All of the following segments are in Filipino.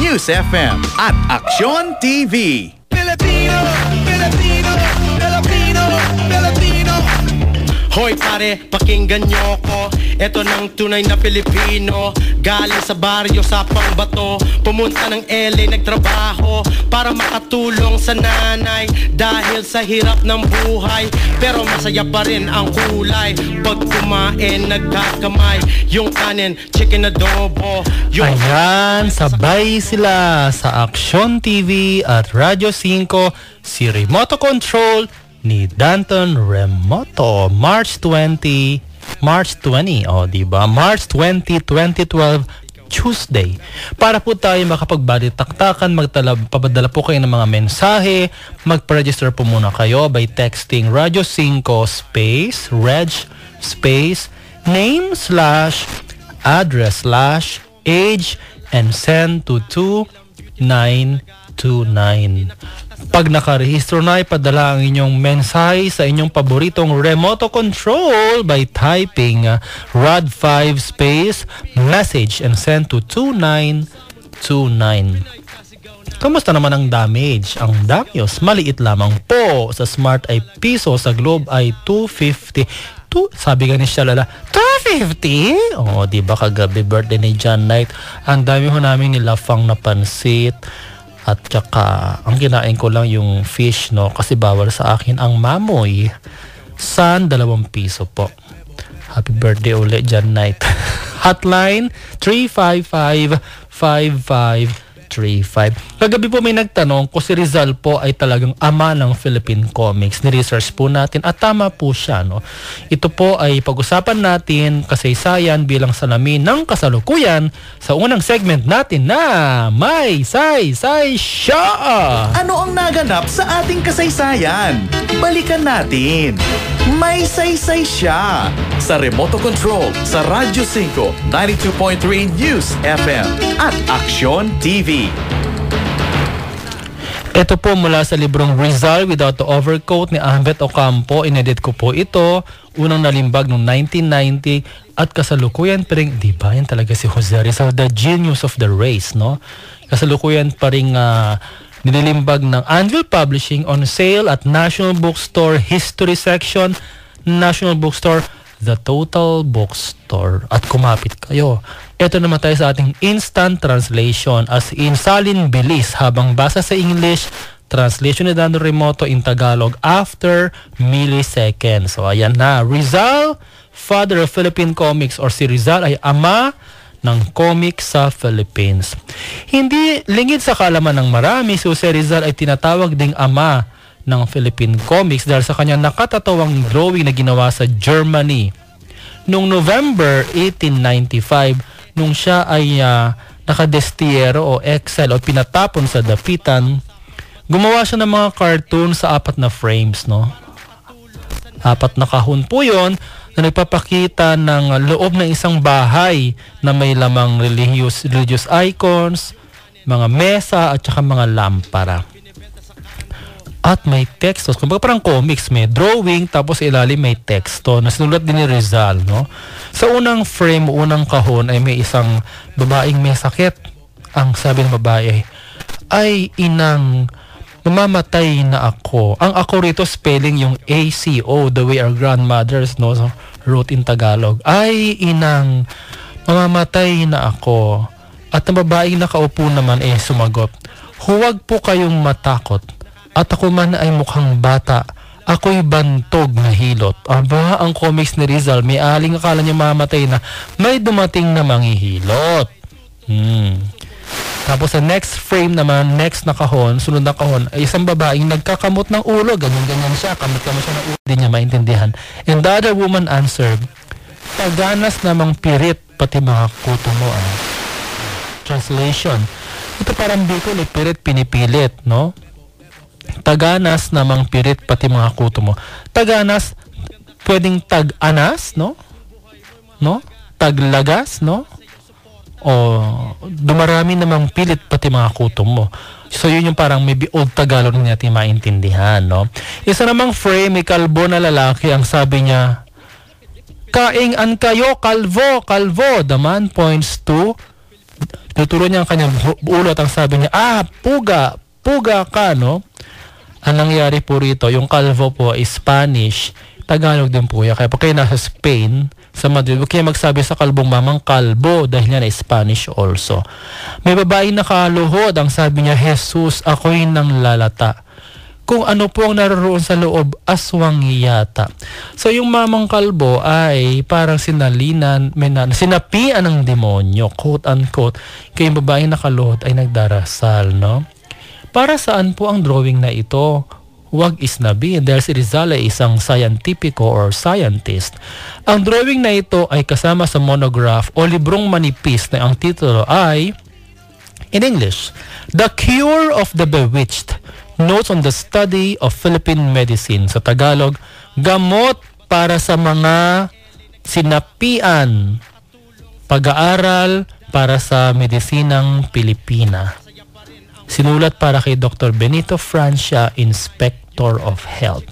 News FM at Aksyon TV. Filipino, Filipino, Filipino, Filipino. Hoy pare, pakinggan nyo ko. Ito ng tunay na Pilipino. Galing sa baryo sa Pangbato, pumunta ng LA nagtrabaho para makatulong sa nanay dahil sa hirap ng buhay. Pero masaya pa rin ang kulay pag kumain nagkakamay. Yung kanin, chicken adobo. Ayan, sabay sila sa Aksyon TV at Radyo 5, si Remote Control ni Danton Remoto. March 20, diba? March 20, 2012, Tuesday. Para po tayo makapagbalitaktakan, papadala po kayo ng mga mensahe. Magpa-register po muna kayo by texting Radyo 5 space, reg space, name / address / age and send to 2929. Pag nakarehistro na, ipadala ang inyong mensahe sa inyong paboritong remote control by typing RAD5 space message and send to 2929. Kamusta naman ang damage? Ang damage, maliit lamang po. Sa Smart ay piso, sa Globe ay 250. Sabi nga ni Shalala, 250? Oo, diba kagabi birthday ni John Knight. Ang dami ho namin nilafang na pansit. At saka, ang kinain ko lang yung fish, no? Kasi bawal sa akin ang mamoy. San, 2 piso po. Happy birthday ulit, John Knight. Hotline, 355-5535. Kagabi po may nagtanong kung si Rizal po ay talagang ama ng Philippine Comics. Ni-research po natin at tama po siya, no? Ito po ay pag-usapan natin kasaysayan bilang salamin ng kasalukuyan sa unang segment natin na May Saysay Siya! Ano ang naganap sa ating kasaysayan? Balikan natin. May Saysay Siya sa Remote Control sa Radyo 5, 92.3 News FM at Aksyon TV. Ito po mula sa librong Rizal Without the Overcoat ni Ambet Ocampo. Inedit ko po ito. Unang nalimbag noong 1990 at kasalukuyan pa rin, di ba yan talaga si Jose Rizal, the genius of the race, no? Kasalukuyan pa rin nililimbag ng Anvil Publishing, on sale at National Bookstore History Section, National Bookstore, The Total Bookstore. At kumapit kayo. Ito naman tayo sa ating instant translation, as in salin bilis habang basa sa English, translation ni Dando Remoto in Tagalog after milliseconds. So ayan na, Rizal, father of Philippine comics, or si Rizal ay ama ng comics sa Philippines. Hindi lingid sa kaalaman ng marami, si Jose Rizal ay tinatawag ding ama ng Philippine comics dahil sa kanyang nakatatawang drawing na ginawa sa Germany. Noong November 1895, nung siya ay nakadestiyero o exile o pinatapon sa dapitan, gumawa siya ng mga cartoon sa 4 na frames, no? 4 na kahon po yun na nagpapakita ng loob ng isang bahay na may lamang religious icons, mga mesa at saka mga lampara. At may textos. Kumbaga parang comics, may drawing tapos ilalim may teksto na sinulat din ni Rizal, no? Sa unang frame, unang kahon ay may isang babaeng may sakit. Ang sabi ng babae ay inang mamamatay na ako. Ang ako rito spelling yung ACO, the way our grandmothers, no, wrote in Tagalog. Ay inang mamamatay na ako. At ang babaeng nakaupo naman ay sumagot, huwag po kayong matakot. At ako man ay mukhang bata, ako'y bantog na hilot. Aba, ang comics ni Rizal, may aling akala niya mamatay na may dumating na manghihilot. Tapos sa next frame naman, next na kahon, sunod na kahon, ay isang babaeng nagkakamot ng ulo. Ganyan siya, kamot-kamot siya ng ulo. Hindi niya maintindihan. And the other woman answered, paganas namang pirit, pati mga kuto mo. Translation. Ito parang Bicol, pirit pinipilit, no? Taganas namang pirit pati mga kuto mo. Taganas, pwedeng tag-anas, no? No? Taglagas, no? O dumarami namang pilit pati mga kuto mo. So yun yung parang maybe old Tagalog na natin maintindihan, no? Isa namang frame, may kalbo na lalaki, ang sabi niya, kaing-an kayo, kalvo, kalvo. The man points to Tuturo niya ang kanyang ulo at ang sabi niya, puga ka, no? Ang nangyari po rito, yung kalvo po is Spanish, Tagalog din po yan. Kaya pag kayo nasa Spain, sa Madrid, huwag kayo magsabi sa kalbong mamang kalbo dahil yan ay Spanish also. May babae nakaluhod, ang sabi niya, Jesus, ako'y nang lalata. Kung ano po ang naroon sa loob, aswang yata. So yung mamang kalbo ay parang sinapian ng demonyo, quote unquote. Kaya yung babaeng nakaluhod ay nagdarasal, no? Para saan po ang drawing na ito? Huwag isnabi dahil si Rizal ay isang scientifico or scientist. Ang drawing na ito ay kasama sa monograph o librong manipis na ang titulo ay, in English, The Cure of the Bewitched, Notes on the Study of Philippine Medicine. Sa Tagalog, gamot para sa mga sinapian, pag-aaral para sa medisinang Pilipina. Sinulat para kay Dr. Benito Francia, Inspector of Health.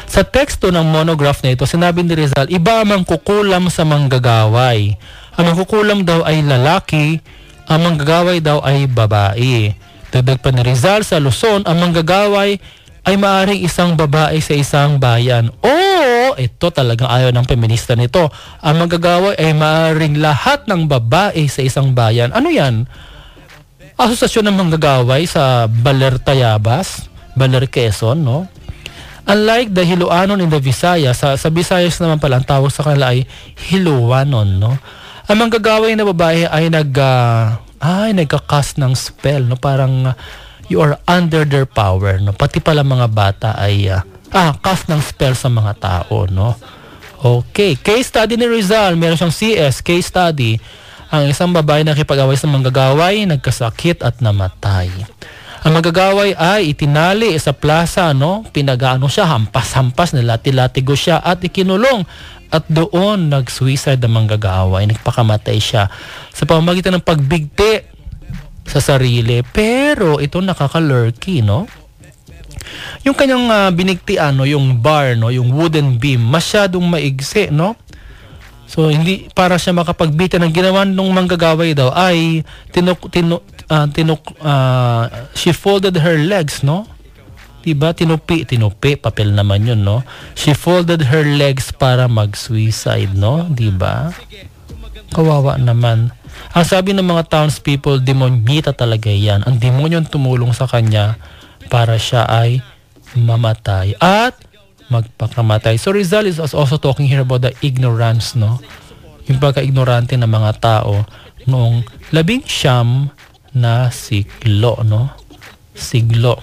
Sa teksto ng monograph na ito, sinabi ni Rizal, iba ang mangkukulam sa manggagaway. Ang mangkukulam daw ay lalaki, ang manggagaway daw ay babae. Dagdag pa ni Rizal, sa Luzon, ang manggagaway ay maaaring isang babae sa isang bayan. Ito talagang ayaw ng feminista nito. Ang manggagaway ay maaaring lahat ng babae sa isang bayan. Ano yan? Asosasyon ng manggagaway sa Baler Tayabas, Baler Quezon, no? Unlike the Hiloanon in the Visayas, sa Visayas naman pala ang tawag sa kanila ay Hiloanon, no? Ang manggagaway na babae ay nagka-cast ng spell, no? Parang you are under their power, no? Pati pala mga bata ay cast ng spell sa mga tao, no? Okay, case study ni Rizal, meron siyang CS, case study. Ang isang babae na nakipag-away sa manggagaway, nagkasakit at namatay. Ang manggagaway ay itinali sa plaza, no? Pinagaano siya, hampas-hampas, nilati-latigo siya at ikinulong. At doon nag-suicide ang manggagaway, nagpakamatay siya sa pamamagitan ng pagbigti sa sarili. Pero ito nakaka-lurky, no? Yung kanyang binigtian, no? Yung bar, no? Yung wooden beam, masyadong maigsi, no? So hindi para siya makapagbita ng ginawa ng manggagaway daw ay she folded her legs, no? Diba? Tinupi, papel naman yun, no? She folded her legs para mag-suicide, no? Diba? Kawawa naman. Ang sabi ng mga townspeople, demonyita talaga yan. Ang demonyon tumulong sa kanya para siya ay mamatay at magpakamatay. So Rizal is also talking here about the ignorance, no? Yung pagka-ignorante ng mga tao noong 19 na siglo, no? Siglo.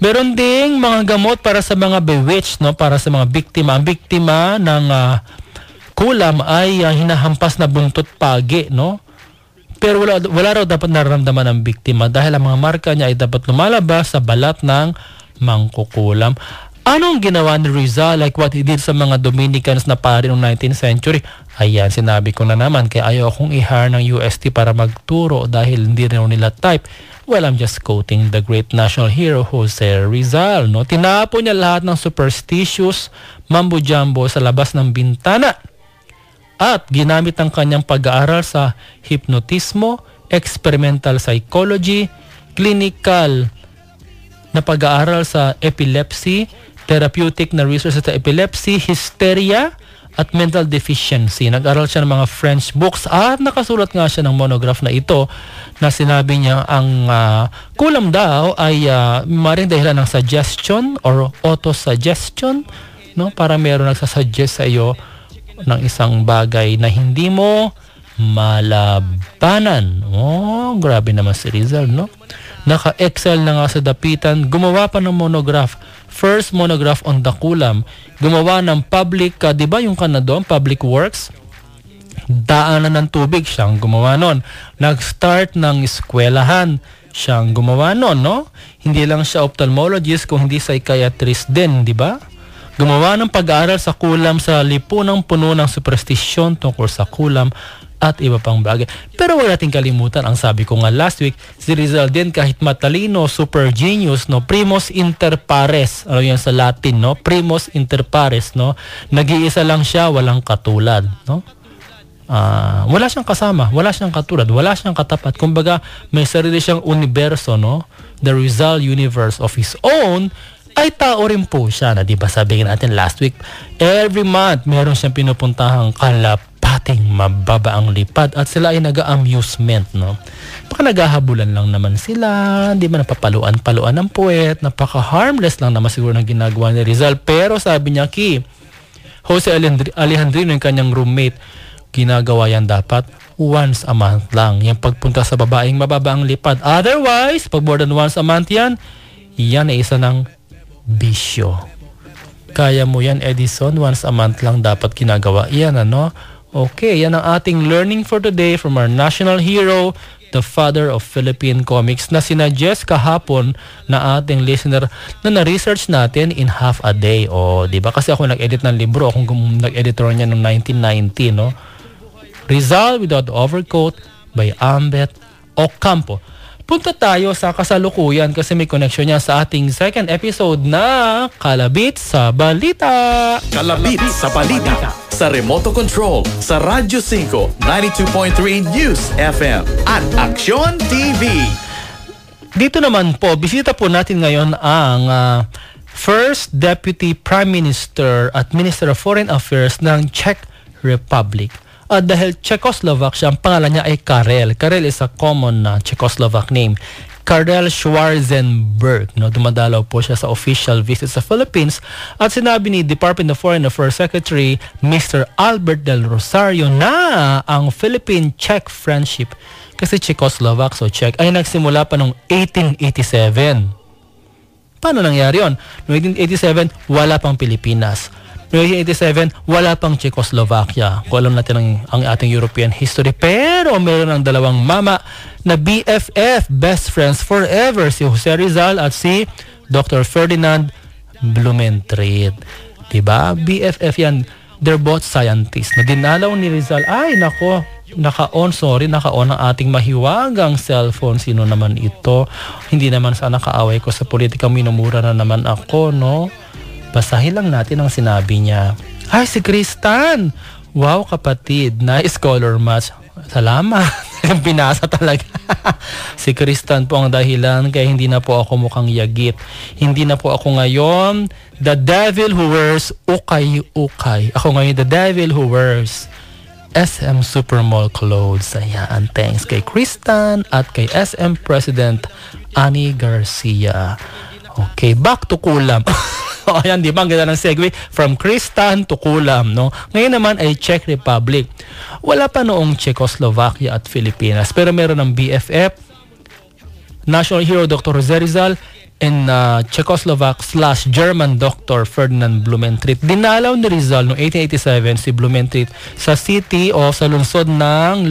Meron ding mga gamot para sa mga bewitched, no? Para sa mga biktima. Ang biktima ng kulam ay hinahampas na buntot pagi, no? Pero wala raw dapat nararamdaman ng biktima dahil ang mga marka niya ay dapat lumalabas sa balat ng mangkukulam. Anong ginawa ni Rizal like what he did sa mga Dominicans na pari noong 19th century? Ayan, sinabi ko na naman, kaya ayaw akong i-hire ng UST para magturo dahil hindi rin nila type. Well, I'm just quoting the great national hero Jose Rizal, no? Tinapo niya lahat ng superstitious mambo-jumbo sa labas ng bintana at ginamit ang kanyang pag-aaral sa hypnotismo, experimental psychology, clinical na pag-aaral sa epilepsy, therapeutic na research sa epilepsy, hysteria, at mental deficiency. Nag-aral siya ng mga French books at nakasulat nga siya ng monograph na ito na sinabi niya ang kulam daw ay maring dahilan ng suggestion or auto-suggestion, no? Para meron nagsasuggest sa iyo ng isang bagay na hindi mo malabanan. Grabe naman si Rizal, no? Naka-excel na nga sa dapitan, gumawa pa ng monograph. First monograph on the kulam. Gumawa ng public, di ba yung kanadon, public works? Daanan ng tubig, siyang gumawa nun. Nag-start ng eskwelahan, siyang gumawa nun, no? Hindi lang siya ophthalmologist, kung hindi psychiatrist din, di ba? Gumawa ng pag-aaral sa kulam sa lipunang puno ng superstisyon tungkol sa kulam at iba pang bagay. Pero wala nating kalimutan, ang sabi ko nga last week, si Rizal din kahit matalino, super genius, no? Primus inter pares. Ano yan sa Latin, no? Primus inter pares, no? Nag-iisa lang siya, walang katulad, no? wala siyang kasama, wala siyang katulad, wala siyang katapat. Kumbaga, may sarili siyang universo, no? The Rizal universe of his own, ay tao rin po siya. Na, diba sabihin natin last week, every month, meron siyang pinupuntahang kalapating mababa ang lipad at sila ay nag-amusement, no? Baka naghahabulan lang naman sila, di ba napapaluan-paluan ng puwet, napaka-harmless lang naman siguro ng ginagawa ni Rizal. Pero sabi niya, Jose Alejandrino, yung kanyang roommate, ginagawa yan dapat once a month lang. Yung pagpunta sa babaeng mababa ang lipad. Otherwise, pag more than once a month yan ay isa ng bisyo. Kaya mo yan, Edison, once a month lang dapat ginagawa. Yan, ano? Okay, yan ang ating learning for today from our national hero, the father of Philippine comics, na sinuggest kahapon na ating listener na na-research natin in half a day. O, di ba? Kasi ako nag-edit ng libro. Akong nag-editor niya noong 1990, no? Rizal Without the Overcoat by Ambet Ocampo. Punta tayo sa kasalukuyan kasi may connection niya sa ating second episode na Kalabit sa Balita. Kalabit sa Balita. Sa remote control, sa Radyo 5, 92.3 News FM at Aksyon TV. Dito naman po, bisita po natin ngayon ang First Deputy Prime Minister at Minister of Foreign Affairs ng Czech Republic. At dahil Czechoslovak siya, ang pangalan niya ay Karel. Karel is a common Czechoslovak name. Karel Schwarzenberg. No, dumadalaw po siya sa official visit sa Philippines. At sinabi ni Department of Foreign Affairs Secretary Mr. Albert Del Rosario na ang Philippine-Czech friendship, kasi Czechoslovak, so Czech, ay nagsimula pa noong 1887. Paano nangyari yun? Noong 1887, wala pang Pilipinas. Noong 1887, wala pang Czechoslovakia. Kung alam natin ang ating European history. Pero meron ng dalawang mama na BFF, best friends forever, si Jose Rizal at si Dr. Ferdinand Blumentritt. Diba? BFF yan. They're both scientists. Na dinalaw ni Rizal, ay nako, naka-on ang ating mahiwagang cellphone. Sino naman ito? Hindi naman sana kaaway ko sa politika, minumura na naman ako, no? Basahin lang natin ang sinabi niya. Ay, si Kristan! Wow, kapatid. Nice color match. Salamat. Binasa talaga. Si Kristan po ang dahilan kaya hindi na po ako mukhang yagit. Hindi na po ako ngayon the devil who wears ukay-ukay. Ako ngayon the devil who wears SM Supermall clothes. Ayan. Thanks kay Kristan at kay SM President Annie Garcia. Okay, back to Kulam. Ayan, di ba? Ang ganda ng segue from Kristan to Kulam, no? Ngayon naman ay Czech Republic. Wala pa noong Czechoslovakia at Pilipinas, pero meron ng BFF, National Hero Dr. Jose Rizal, and Czechoslovak/German Dr. Ferdinand Blumentritt. Dinalaw ni Rizal noong 1887 si Blumentritt sa city o sa lungsod ng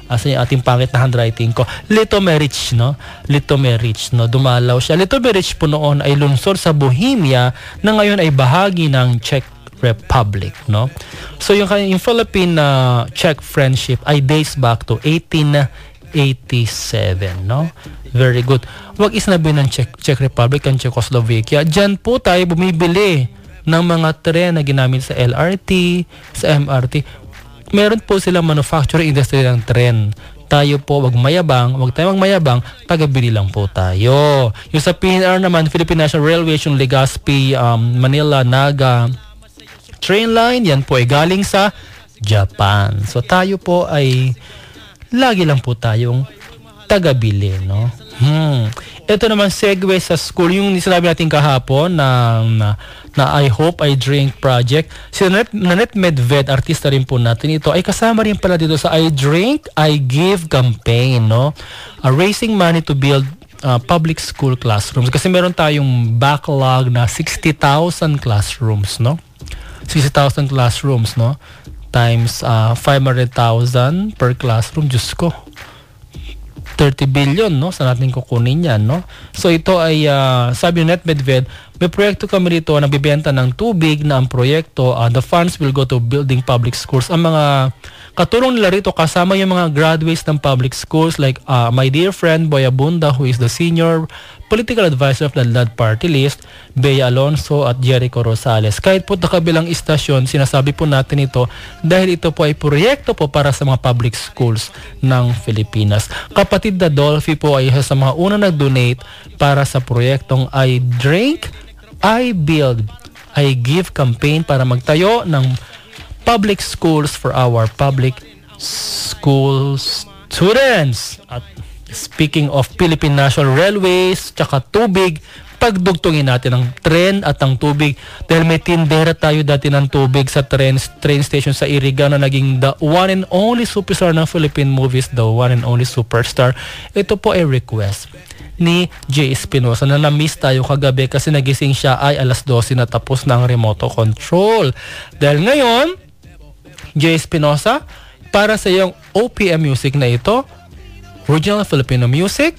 asa yung ating pangit na handwriting ko, Litomerich, no? Litomerich, no? Dumalaw siya. Litomerich po noon ay lungsod sa Bohemia na ngayon ay bahagi ng Czech Republic, no? So yung Philippine Czech friendship ay dates back to 1887, no? Very good. Wag isnabi ng Czech Republic ang Czechoslovakia. Diyan po tayo bumibili ng mga tren na ginamit sa LRT, sa MRT. Meron po silang manufacturing industry ng tren. Tayo po, wag tayong magmayabang, tagabili lang po tayo. Yung sa PNR naman, Philippine National Railway, yung Legazpi, Manila, Naga train line, yan po ay galing sa Japan. So tayo po ay lagi lang po tayong tagabili, no? Ito naman segue sa school, yung sinabi natin kahapon na I Hope I Drink project. Si Nanette Medved, artista rin po natin ito, ay kasama rin pala dito sa I Drink, I Give campaign, no? Raising money to build public school classrooms. Kasi meron tayong backlog na 60,000 classrooms, no? 60,000 classrooms, no? Times 500,000 per classroom. Diyos ko. 30 billion, no? Saan natin kukunin yan, no? So ito ay, sabi ni Nanette Medved, may proyekto kami dito na bibenta ng tubig na ang proyekto, the funds will go to building public schools. Ang mga Katulong nila rito kasama yung mga graduates ng public schools like my dear friend Boy Abunda, who is the senior political advisor of the LAD party list, Bea Alonso at Jericho Rosales. Kahit po kabilang istasyon, sinasabi po natin ito dahil ito po ay proyekto po para sa mga public schools ng Pilipinas. Kapatid na Dolphy po ay isa sa mga unang nag-donate para sa proyektong I Drink, I Build, I Give campaign para magtayo ng public schools for our public school students. At speaking of Philippine National Railways, tsaka tubig, pagdugtungin natin ang tren at ang tubig dahil may tindera tayo dati ng tubig sa train station sa Iriga na naging the one and only superstar ng Philippine movies, the one and only superstar. Ito po ay request ni Jay Espinosa na na-miss tayo kagabi kasi nagising siya ay alas 12 na tapos ng remote control. Dahil ngayon, Jay Espinosa, para sa iyong OPM music na ito, original Filipino music,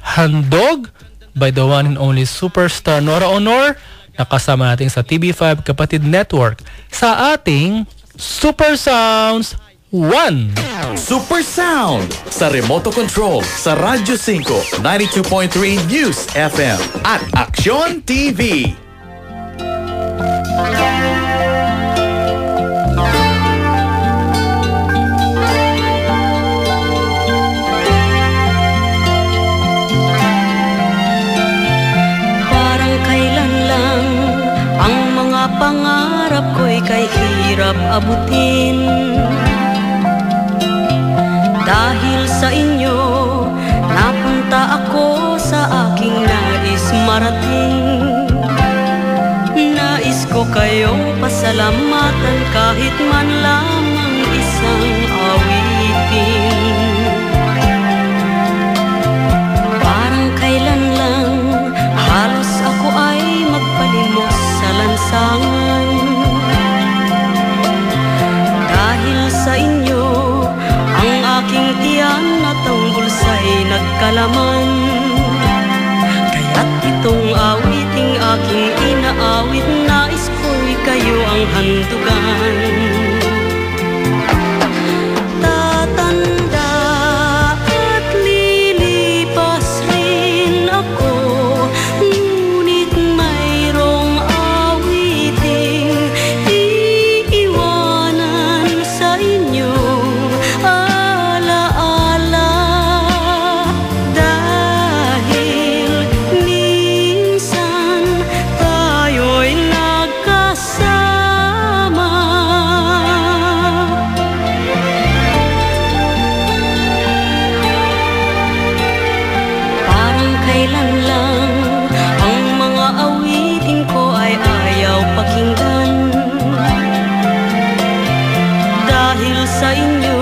handog by the one and only superstar Nora Honor, nakasama natin sa TV5 Kapatid Network sa ating Super Sounds 1. Super Sound sa remote control sa Radyo 5, 92.3 News FM at Aksyon TV. Pangarap ko'y kay hirap abutin. Dahil sa inyo, napunta ako sa aking nais marating. Nais ko kayong pasalamatan kahit man lamang isang awitin. Parang kailan lang, halos ako ay magpalimos sa lansangan. Dahil sa inyo, ang aking tiyan at ang bulsa'y nagkalaman. Kaya't itong awiting aking inaawit, nais ko'y kayo ang handugan. Tatanda at lilipas rin ako, ngunit mayroong awiting iiwanan sa inyo. Alaala, dahil minsan tayo'y nagkasama. Parang kailan lang ang mga awitin ko ay ayaw pakinggan. Dahil sa inyo,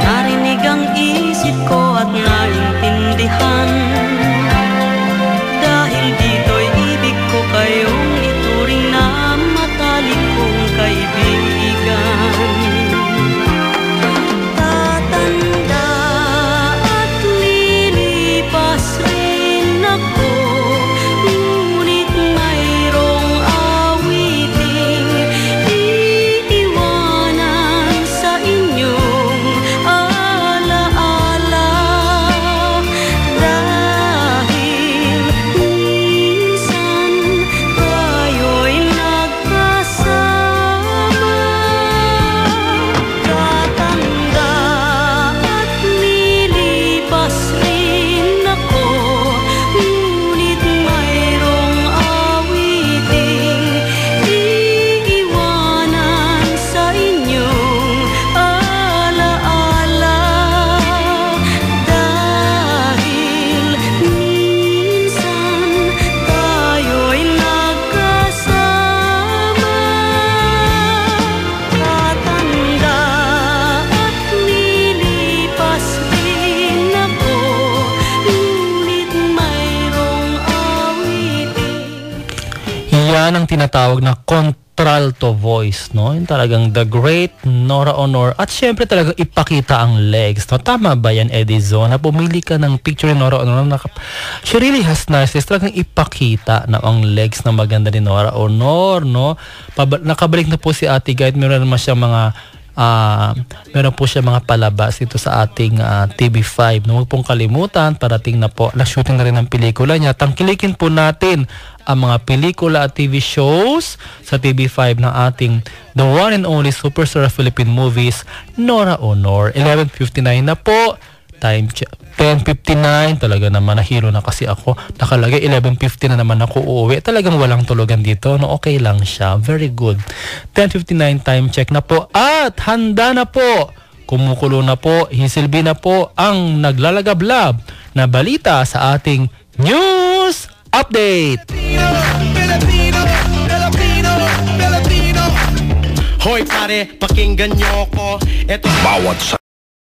narinig ang isip ko at naintindihan. Dahil dito'y ibig ko kayong ituring na matalik kong kaibigan. Tatanda at lilipas rin ako, ngunit mayroong awiting iiwanan sa inyong alaala. Dahil minsan tayo'y nagkasama. Tatanda at lilipas rin ako, ngunit mayroong awiting iiwanan sa inyong alaala. Dahil minsan tayo'y nagkasama. Tatanda at lilipas rin ako, ngunit mayroong awiting. Yan ang tinatawag na contralto voice, no? Yung talagang the great Nora Honor. At syempre talagang ipakita ang legs, no? Tama ba yan, Edison? Na pumili ka ng picture ni Nora Honor na she really has nice legs. Talagang ipakita na ang legs na maganda ni Nora Honor, no? Nakabalik na po si Ate Guide. Meron naman siya mga meron po siya mga palabas dito sa ating TV5. Huwag pong kalimutan, parating na po, shooting na rin ang pelikula niya. Tangkilikin po natin ang mga pelikula at TV shows sa TV5 ng ating the one and only superstar of Philippine movies, Nora Honor. 11:59 na po. Time check. 10:59. Talaga naman, nahilo na kasi ako. Nakalagay 11:50 na naman ako uuwi. Talagang walang tulugan dito. No, okay lang siya. Very good. 10:59 time check na po. At handa na po. Kumukulo na po. Hisilbi na po ang naglalagablab na balita sa ating News Update. Hoy pare, pakinggan nyo ko. Ito Bawat